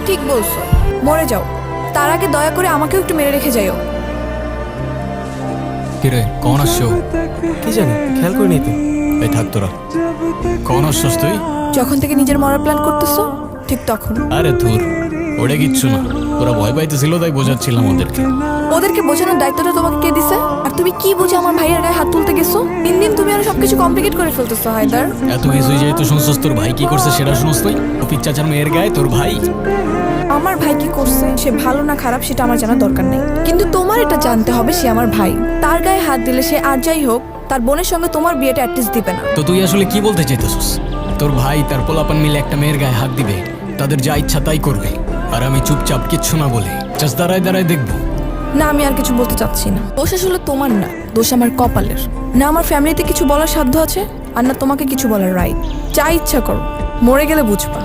ঠিক বলছো, মরে যাও, তার আগে দয়া করে আমাকেও একটু মেরে রেখে যাইও। কিরে কখন আসছো? কি জানি, খেয়াল করিনি তো। এই থাক তোরা, কখন আসছস তুই? যখন থেকে নিজের মরার প্ল্যান করতেছো ঠিক তখন। আরে ধুর, ওটা কিচ্ছু না, ওরা ভয় পাইতেছিল তাই বোঝাচ্ছিলাম ওদেরকে। ওদেরকে বোঝানোর দায়িত্বটা তোমাকে কে দিছে? আর তুমি কি বুঝে আমার ভাইয়ের গায়ে হাত তুলতে গেছো? দিন দিন তুমি আর সবকিছু কমপ্লিকেট করে ফেলতেছো হায়দার। এত কিছুই যেহেতু শুনছস, তোর ভাই কি করছে সেটা শুনস তুই? রফিক চাচার মেয়ের গায়ে তোর ভাই? আমার ভাই কি করছে, সে ভালো না খারাপ সেটা আমার জানার দরকার নেই, কিন্তু তোমার এটা জানতে হবে সে আমার ভাই। তার গায়ে হাত দিলে সে আর যাই হোক তার বোনের সঙ্গে তোমার বিয়েটা অ্যাটলিস্ট দিবে না। তো তুই আসলে কি বলতে চাইতেছস? তোর ভাই তার পোলাপান মিলে একটা মেয়ের গায়ে হাত দিবে, তাদের যা ইচ্ছা তাই করবে, আর আমি চুপচাপ কিচ্ছু না বলে জাস্ট দাঁড়ায় দাঁড়ায় দেখবো? না, আমি আর কিছু বলতে চাচ্ছি না। দোষ আসলে তোমার না, দোষ আমার কপালের। না আমার ফ্যামিলিতে কিছু বলার সাধ্য আছে, আর না তোমাকে কিছু বলার রাইট। যা ইচ্ছা করো, মরে গেলে বুঝবা।